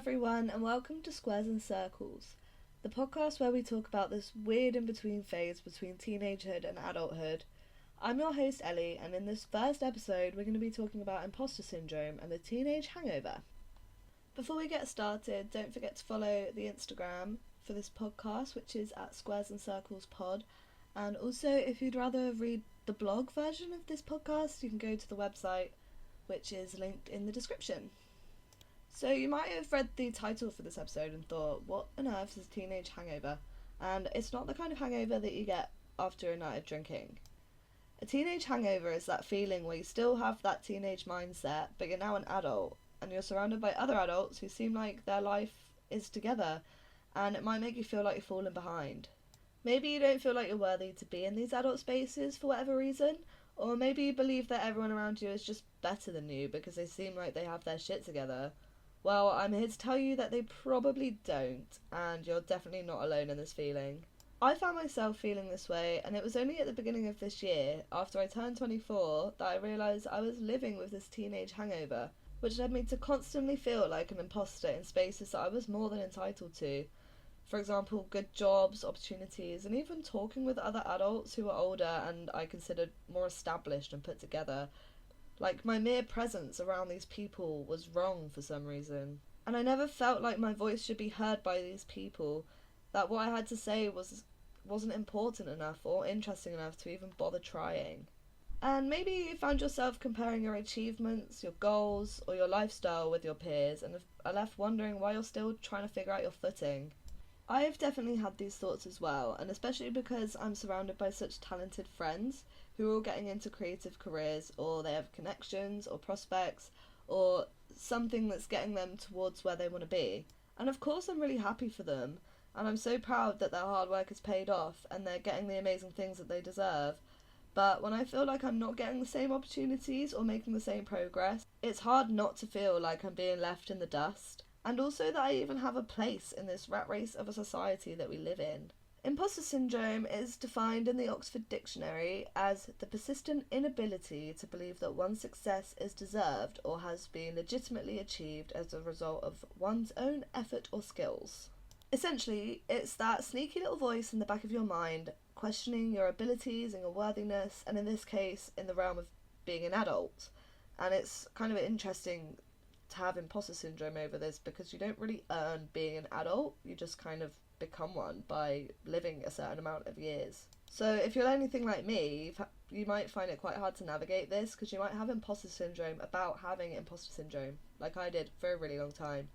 everyone, and welcome to Squares and Circles, the podcast where we talk about this weird in-between phase between teenagehood and adulthood. I'm your host Ellie, and in this first episode we're going to be talking about imposter syndrome and the teenage hangover. Before we get started, don't forget to follow the Instagram for this podcast, which is at Squares and Circles Pod, and also if you'd rather read the blog version of this podcast, you can go to the website, which is linked in the description. So you might have read the title for this episode and thought, what on earth is a teenage hangover? And it's not the kind of hangover that you get after a night of drinking. A teenage hangover is that feeling where you still have that teenage mindset, but you're now an adult, and you're surrounded by other adults who seem like their life is together, and it might make you feel like you're falling behind. Maybe you don't feel like you're worthy to be in these adult spaces for whatever reason, or maybe you believe that everyone around you is just better than you because they seem like they have their shit together. Well, I'm here to tell you that they probably don't, and you're definitely not alone in this feeling. I found myself feeling this way, and it was only at the beginning of this year, after I turned 24, that I realised I was living with this teenage hangover, which led me to constantly feel like an imposter in spaces that I was more than entitled to. For example, good jobs, opportunities, and even talking with other adults who were older and I considered more established and put together. Like, my mere presence around these people was wrong for some reason. And I never felt like my voice should be heard by these people, that what I had to say wasn't important enough or interesting enough to even bother trying. And maybe you found yourself comparing your achievements, your goals, or your lifestyle with your peers and are left wondering why you're still trying to figure out your footing. I've definitely had these thoughts as well, and especially because I'm surrounded by such talented friends who are all getting into creative careers, or they have connections or prospects or something that's getting them towards where they want to be. And of course I'm really happy for them, and I'm so proud that their hard work has paid off and they're getting the amazing things that they deserve. But when I feel like I'm not getting the same opportunities or making the same progress, it's hard not to feel like I'm being left in the dust. And also that I even have a place in this rat race of a society that we live in. Imposter syndrome is defined in the Oxford Dictionary as the persistent inability to believe that one's success is deserved or has been legitimately achieved as a result of one's own effort or skills. Essentially, it's that sneaky little voice in the back of your mind questioning your abilities and your worthiness, and in this case, in the realm of being an adult. And it's kind of interesting to have imposter syndrome over this because you don't really earn being an adult, you just kind of become one by living a certain amount of years. So if you're anything like me, you might find it quite hard to navigate this because you might have imposter syndrome about having imposter syndrome, like I did for a really long time.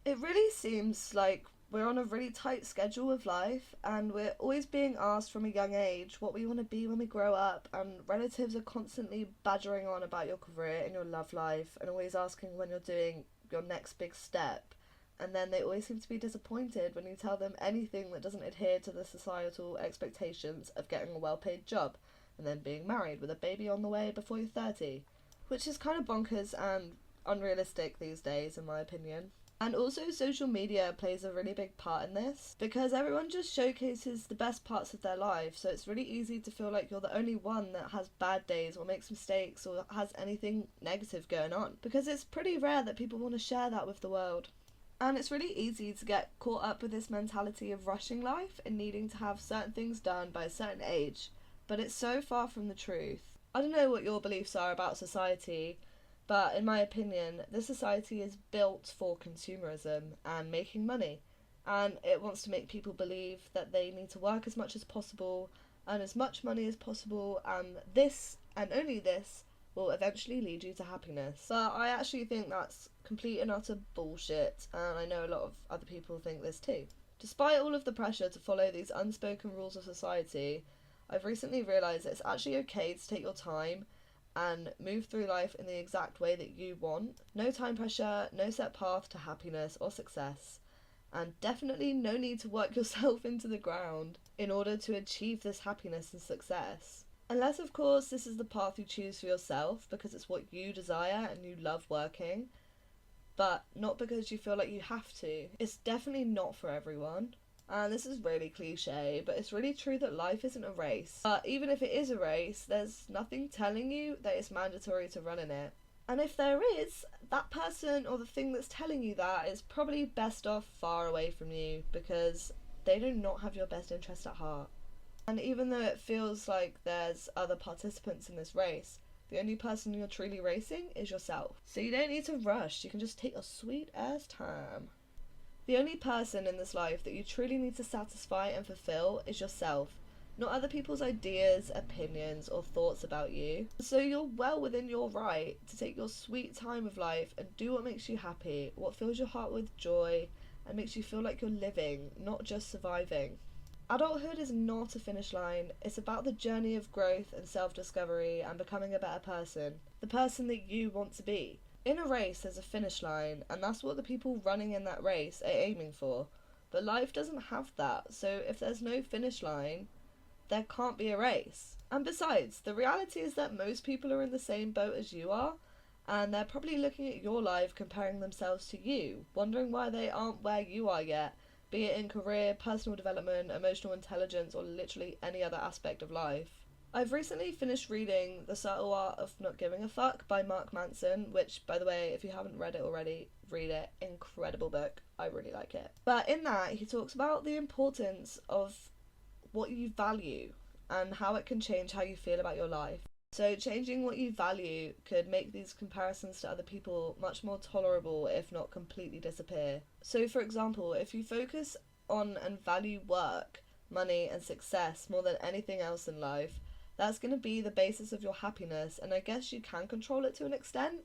It really seems like we're on a really tight schedule of life, and we're always being asked from a young age what we want to be when we grow up, and relatives are constantly badgering on about your career and your love life and always asking when you're doing your next big step, and then they always seem to be disappointed when you tell them anything that doesn't adhere to the societal expectations of getting a well-paid job and then being married with a baby on the way before you're 30, which is kind of bonkers and unrealistic these days in my opinion. And also social media plays a really big part in this because everyone just showcases the best parts of their life, so it's really easy to feel like you're the only one that has bad days or makes mistakes or has anything negative going on, because it's pretty rare that people want to share that with the world. And it's really easy to get caught up with this mentality of rushing life and needing to have certain things done by a certain age, but it's so far from the truth. I don't know what your beliefs are about society, but in my opinion, this society is built for consumerism and making money, and it wants to make people believe that they need to work as much as possible, earn as much money as possible, and this, and only this, will eventually lead you to happiness. But I actually think that's complete and utter bullshit, and I know a lot of other people think this too. Despite all of the pressure to follow these unspoken rules of society, I've recently realised that it's actually okay to take your time and move through life in the exact way that you want. No time pressure, no set path to happiness or success, and definitely no need to work yourself into the ground in order to achieve this happiness and success. Unless, of course, this is the path you choose for yourself because it's what you desire and you love working, but not because you feel like you have to. It's definitely not for everyone. And this is really cliche, but it's really true that life isn't a race. But even if it is a race, there's nothing telling you that it's mandatory to run in it. And if there is, that person or the thing that's telling you that is probably best off far away from you, because they do not have your best interest at heart. And even though it feels like there's other participants in this race, the only person you're truly racing is yourself. So you don't need to rush, you can just take your sweet ass time. The only person in this life that you truly need to satisfy and fulfill is yourself, not other people's ideas, opinions, or thoughts about you. So you're well within your right to take your sweet time of life and do what makes you happy, what fills your heart with joy, and makes you feel like you're living, not just surviving. Adulthood is not a finish line, it's about the journey of growth and self-discovery and becoming a better person, the person that you want to be. In a race there's a finish line, and that's what the people running in that race are aiming for. But life doesn't have that, so if there's no finish line, there can't be a race. And besides, the reality is that most people are in the same boat as you are, and they're probably looking at your life, comparing themselves to you, wondering why they aren't where you are yet, be it in career, personal development, emotional intelligence, or literally any other aspect of life. I've recently finished reading The Subtle Art of Not Giving a Fuck by Mark Manson, which, by the way, if you haven't read it already, read it. Incredible book. I really like it. But in that, he talks about the importance of what you value and how it can change how you feel about your life. So changing what you value could make these comparisons to other people much more tolerable, if not completely disappear. So for example, if you focus on and value work, money and success more than anything else in life, that's going to be the basis of your happiness, and I guess you can control it to an extent,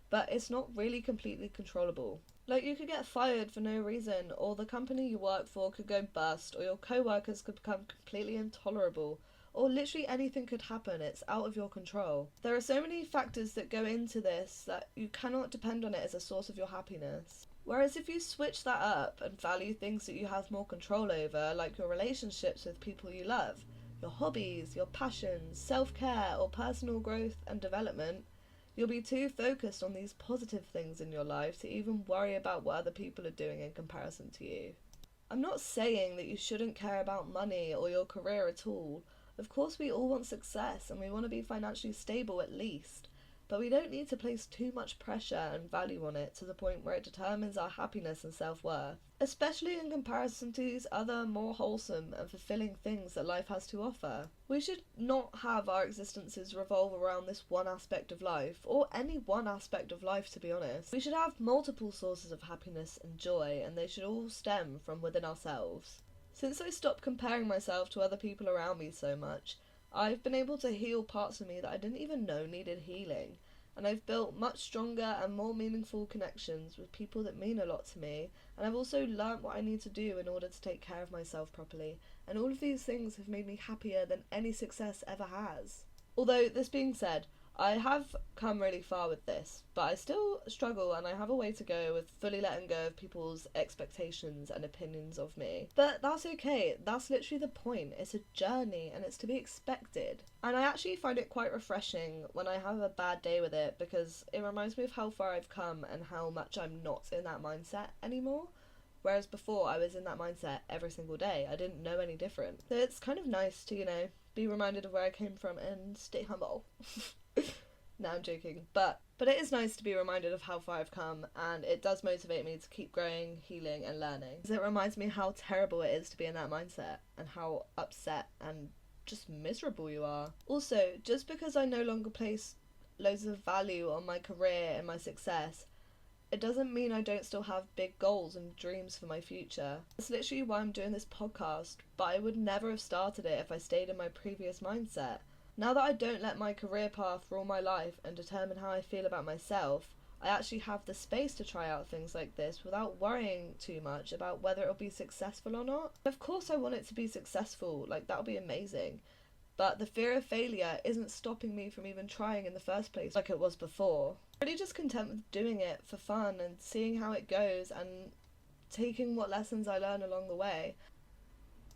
but it's not really completely controllable. Like, you could get fired for no reason, or the company you work for could go bust, or your co-workers could become completely intolerable, or literally anything could happen. It's out of your control. There are so many factors that go into this that you cannot depend on it as a source of your happiness. Whereas if you switch that up and value things that you have more control over, like your relationships with people you love, your hobbies, your passions, self-care, or personal growth and development, you'll be too focused on these positive things in your life to even worry about what other people are doing in comparison to you. I'm not saying that you shouldn't care about money or your career at all. Of course we all want success and we want to be financially stable at least, but we don't need to place too much pressure and value on it to the point where it determines our happiness and self-worth, especially in comparison to these other more wholesome and fulfilling things that life has to offer. We should not have our existences revolve around this one aspect of life, or any one aspect of life, to be honest. We should have multiple sources of happiness and joy, and they should all stem from within ourselves. Since I stopped comparing myself to other people around me so much, I've been able to heal parts of me that I didn't even know needed healing, and I've built much stronger and more meaningful connections with people that mean a lot to me, and I've also learnt what I need to do in order to take care of myself properly, and all of these things have made me happier than any success ever has. Although, this being said, I have come really far with this, but I still struggle and I have a way to go with fully letting go of people's expectations and opinions of me. But that's okay, that's literally the point. It's a journey and it's to be expected. And I actually find it quite refreshing when I have a bad day with it, because it reminds me of how far I've come and how much I'm not in that mindset anymore. Whereas before I was in that mindset every single day. I didn't know any different. So it's kind of nice to, be reminded of where I came from and stay humble. No, I'm joking. But it is nice to be reminded of how far I've come, and it does motivate me to keep growing, healing and learning. Because it reminds me how terrible it is to be in that mindset and how upset and just miserable you are. Also, just because I no longer place loads of value on my career and my success, it doesn't mean I don't still have big goals and dreams for my future. That's literally why I'm doing this podcast, but I would never have started it if I stayed in my previous mindset. Now that I don't let my career path rule my life and determine how I feel about myself, I actually have the space to try out things like this without worrying too much about whether it'll be successful or not. Of course I want it to be successful, that'll be amazing. But the fear of failure isn't stopping me from even trying in the first place like it was before. I'm really just content with doing it for fun and seeing how it goes and taking what lessons I learn along the way.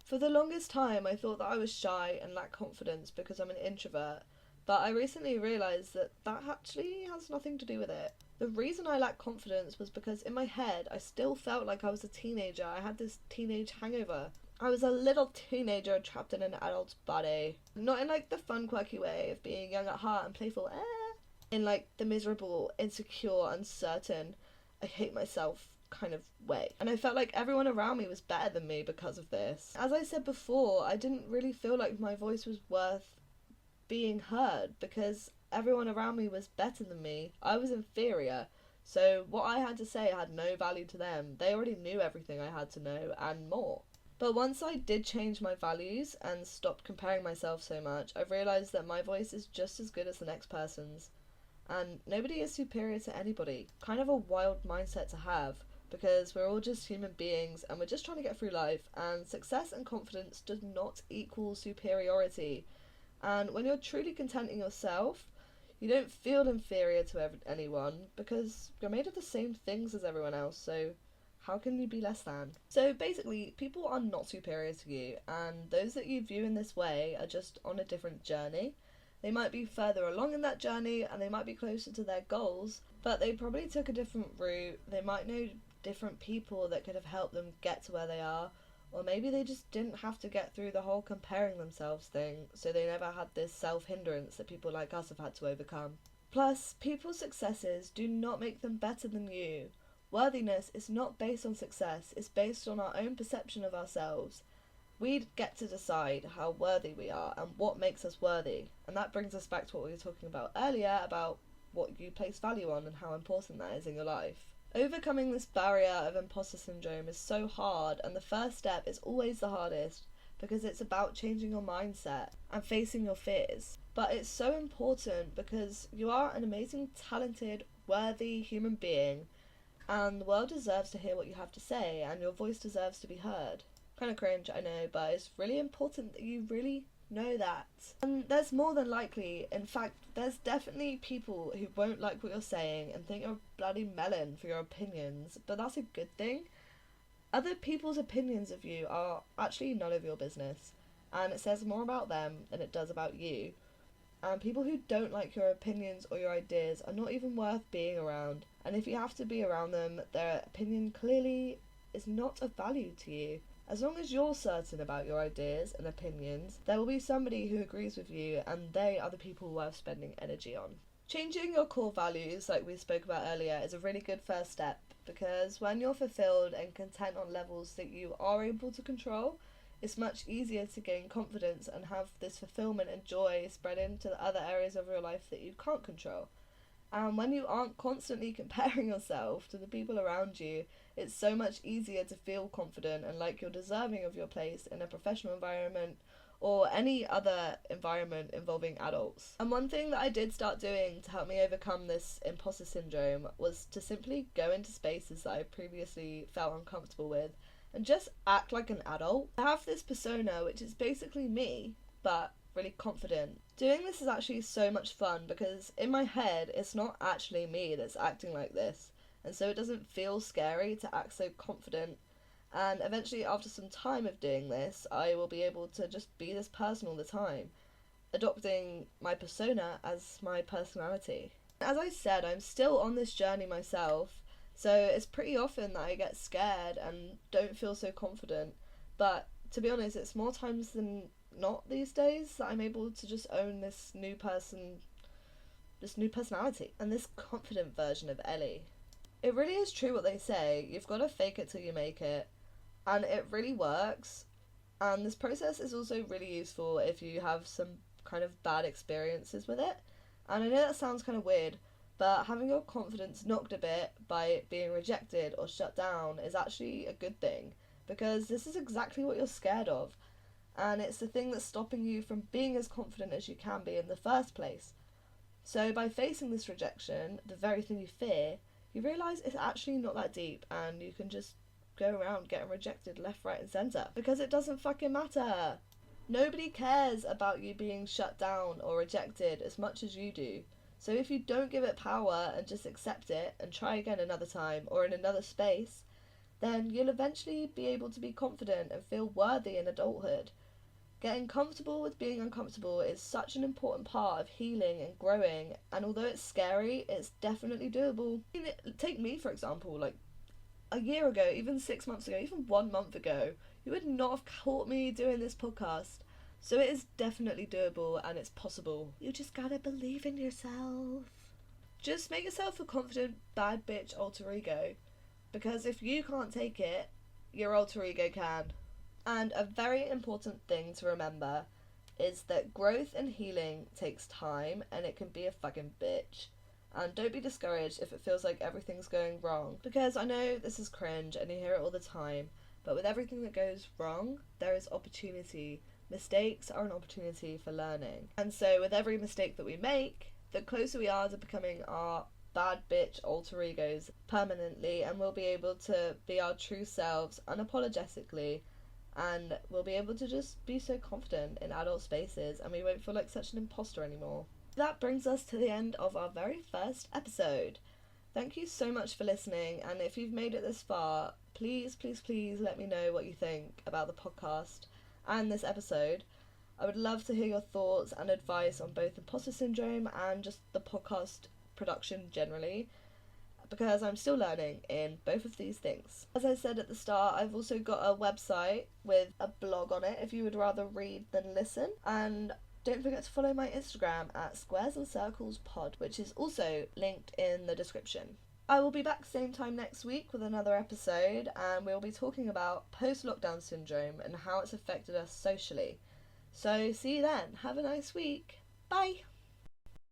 For the longest time I thought that I was shy and lacked confidence because I'm an introvert, but I recently realised that actually has nothing to do with it. The reason I lacked confidence was because in my head I still felt like I was a teenager. I had this teenage hangover. I was a little teenager trapped in an adult's body. Not in the fun quirky way of being young at heart and playful, in like the miserable, insecure, uncertain, I hate myself kind of way. And I felt like everyone around me was better than me because of this. As I said before, I didn't really feel like my voice was worth being heard because everyone around me was better than me. I was inferior. So what I had to say had no value to them. They already knew everything I had to know and more. But once I did change my values and stopped comparing myself so much, I realised that my voice is just as good as the next person's. And nobody is superior to anybody. Kind of a wild mindset to have, because we're all just human beings and we're just trying to get through life, and success and confidence does not equal superiority. And when you're truly content in yourself, you don't feel inferior to anyone because you're made of the same things as everyone else, so how can you be less than? So basically, people are not superior to you, and those that you view in this way are just on a different journey. They might be further along in that journey and they might be closer to their goals, but they probably took a different route. They might know different people that could have helped them get to where they are, or maybe they just didn't have to get through the whole comparing themselves thing, so they never had this self-hindrance that people like us have had to overcome. Plus, people's successes do not make them better than you. Worthiness is not based on success, it's based on our own perception of ourselves. We get to decide how worthy we are and what makes us worthy. And that brings us back to what we were talking about earlier, about what you place value on and how important that is in your life. Overcoming this barrier of imposter syndrome is so hard, and the first step is always the hardest because it's about changing your mindset and facing your fears. But it's so important because you are an amazing, talented, worthy human being, and the world deserves to hear what you have to say, and your voice deserves to be heard. Kind of cringe, I know, but it's really important that you really know that. And there's more than likely, in fact, there's definitely people who won't like what you're saying and think you're a bloody melon for your opinions, but that's a good thing. Other people's opinions of you are actually none of your business, and it says more about them than it does about you. And people who don't like your opinions or your ideas are not even worth being around, and if you have to be around them, their opinion clearly is not of value to you. As long as you're certain about your ideas and opinions, there will be somebody who agrees with you, and they are the people worth spending energy on. Changing your core values, like we spoke about earlier, is a really good first step, because when you're fulfilled and content on levels that you are able to control, it's much easier to gain confidence and have this fulfillment and joy spread into the other areas of your life that you can't control. And when you aren't constantly comparing yourself to the people around you, it's so much easier to feel confident and like you're deserving of your place in a professional environment or any other environment involving adults. And one thing that I did start doing to help me overcome this imposter syndrome was to simply go into spaces that I previously felt uncomfortable with and just act like an adult. I have this persona which is basically me, but really confident. Doing this is actually so much fun because in my head it's not actually me that's acting like this, and so it doesn't feel scary to act so confident. And eventually, after some time of doing this, I will be able to just be this person all the time, adopting my persona as my personality. As I said, I'm still on this journey myself, so it's pretty often that I get scared and don't feel so confident, but to be honest, it's more times than not these days that I'm able to just own this new personality, and this confident version of Ellie. It really is true what they say, you've got to fake it till you make it, and it really works. And this process is also really useful if you have some kind of bad experiences with it. And I know that sounds kind of weird, but having your confidence knocked a bit by being rejected or shut down is actually a good thing, because this is exactly what you're scared of, and it's the thing that's stopping you from being as confident as you can be in the first place. So by facing this rejection, the very thing you fear, you realise it's actually not that deep, and you can just go around getting rejected left, right and centre, because it doesn't fucking matter. Nobody cares about you being shut down or rejected as much as you do. So if you don't give it power and just accept it and try again another time or in another space, then you'll eventually be able to be confident and feel worthy in adulthood. Getting comfortable with being uncomfortable is such an important part of healing and growing, and although it's scary, it's definitely doable. Take me for example, like a year ago, even 6 months ago, even 1 month ago, you would not have caught me doing this podcast. So it is definitely doable and it's possible. You just gotta believe in yourself. just make yourself a confident bad bitch alter ego, because if you can't take it, your alter ego can. And a very important thing to remember is that growth and healing takes time, and it can be a fucking bitch. And don't be discouraged if it feels like everything's going wrong, because I know this is cringe and you hear it all the time, but with everything that goes wrong, there is opportunity. Mistakes are an opportunity for learning. And so with every mistake that we make, the closer we are to becoming our bad bitch alter egos permanently, and we'll be able to be our true selves unapologetically, and we'll be able to just be so confident in adult spaces, and we won't feel like such an imposter anymore. That brings us to the end of our very first episode. Thank you so much for listening, and if you've made it this far, please let me know what you think about the podcast and this episode. I would love to hear your thoughts and advice on both imposter syndrome and just the podcast production generally, because I'm still learning in both of these things. As I said at the start, I've also got a website with a blog on it if you would rather read than listen, and don't forget to follow my Instagram at Squares and Circles Pod, which is also linked in the description. I will be back same time next week with another episode, and we'll be talking about post-lockdown syndrome and how it's affected us socially. So see you then. Have a nice week. Bye!